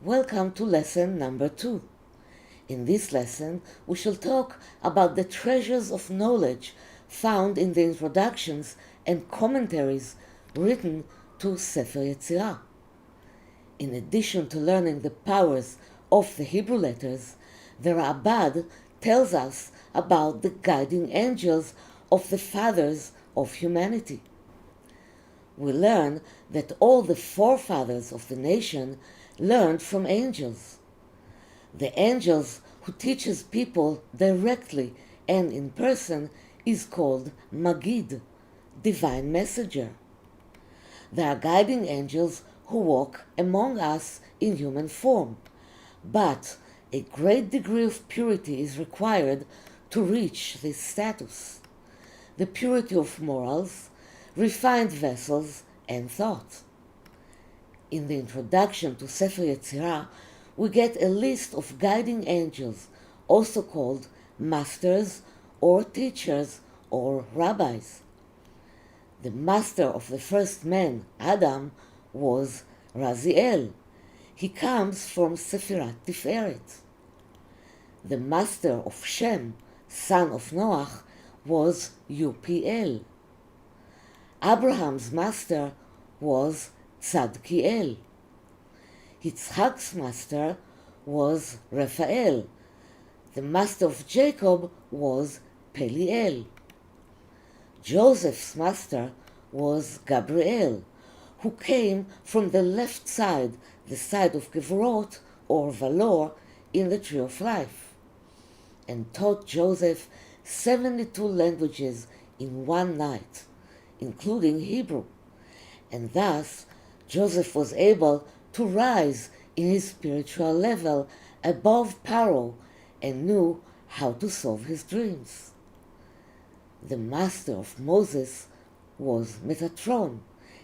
Welcome to lesson number 2. In this lesson, we shall talk about the treasures of knowledge found in the introductions and commentaries written to Sefer Yetzirah. In addition to learning the powers of the Hebrew letters, the Rabbad tells us about the guiding angels of the fathers of humanity. We learn that all the forefathers of the nation learned from angels. The angels who teaches people directly and in person is called Magid, divine messenger. There are guiding angels who walk among us in human form, but a great degree of purity is required to reach this status. The purity of morals, refined vessels, and thought. In the introduction to Sefer Yetzirah, we get a list of guiding angels, also called masters or teachers or rabbis. The master of the first man, Adam, was Raziel. He comes from Sefirat Tiferet. The master of Shem, son of Noach, was Upiel. Abraham's master was Tzadkiel. Yitzhak's master was Raphael. The master of Jacob was Peliel. Joseph's master was Gabriel, who came from the left side, the side of Gevorot or Valor in the Tree of Life, and taught Joseph 72 languages in one night, including Hebrew, and thus Joseph was able to rise in his spiritual level above Pharaoh and knew how to solve his dreams. The master of Moses was Metatron,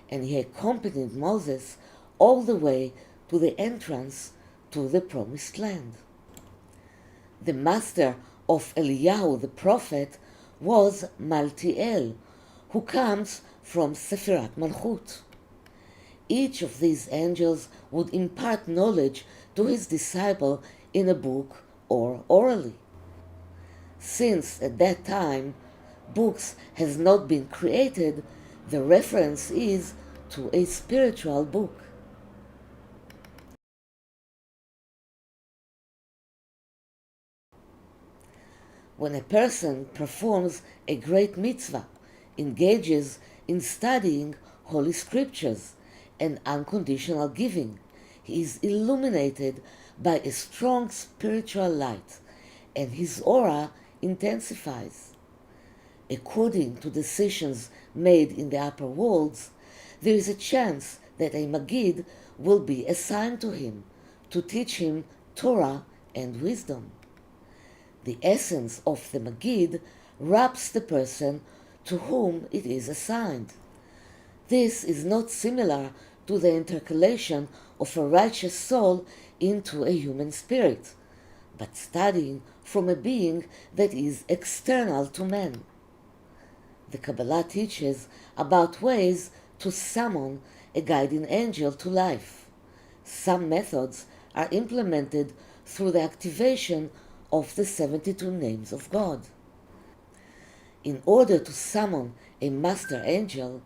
and he accompanied Moses all the way to the entrance to the Promised Land. The master of Eliyahu the prophet was Maltiel, who comes from Sefirat Malchut. Each of these angels would impart knowledge to his disciple in a book or orally. Since at that time books has not been created, the reference is to a spiritual book. When a person performs a great mitzvah, engages in studying holy scriptures and unconditional giving, he is illuminated by a strong spiritual light, and his aura intensifies. According to decisions made in the upper worlds, there is a chance that a Magid will be assigned to him to teach him Torah and wisdom. The essence of the Magid wraps the person to whom it is assigned. This is not similar to the intercalation of a righteous soul into a human spirit, but studying from a being that is external to man. The Kabbalah teaches about ways to summon a guardian angel to life. Some methods are implemented through the activation of the 72 names of God. In order to summon a master angel,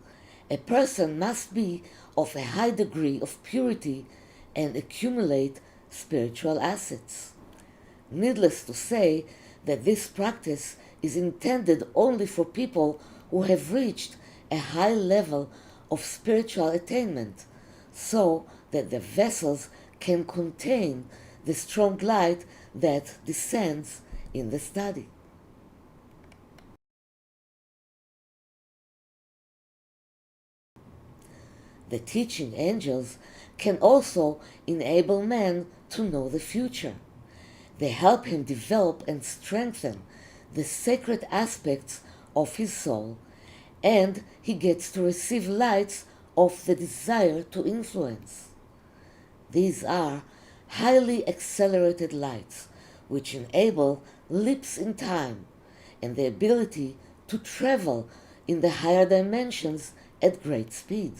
a person must be of a high degree of purity and accumulate spiritual assets. Needless to say that this practice is intended only for people who have reached a high level of spiritual attainment, so that the vessels can contain the strong light that descends in the study. The teaching angels can also enable man to know the future. They help him develop and strengthen the sacred aspects of his soul, and he gets to receive lights of the desire to influence. These are highly accelerated lights which enable leaps in time and the ability to travel in the higher dimensions at great speed.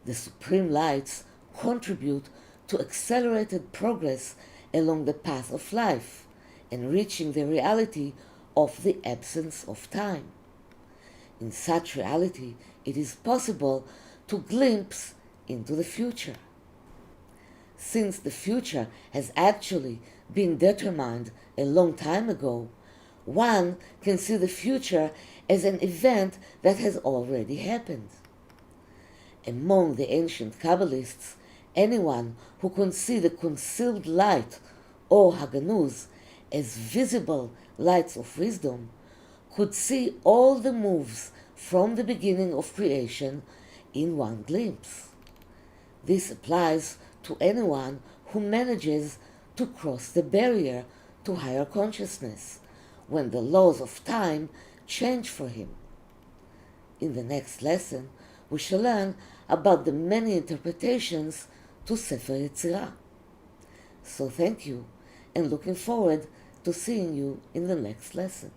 The supreme lights contribute to accelerated progress along the path of life and reaching the reality of the absence of time. In such reality, it is possible to glimpse into the future. Since the future has actually been determined a long time ago, one can see the future as an event that has already happened. Among the ancient Kabbalists, anyone who could see the concealed light, or Haganuz, as visible lights of wisdom, could see all the moves from the beginning of creation in one glimpse. This applies to anyone who manages to cross the barrier to higher consciousness, when the laws of time change for him. In the next lesson, we shall learn about the many interpretations to Sefer Yetzirah. So thank you, and looking forward to seeing you in the next lesson.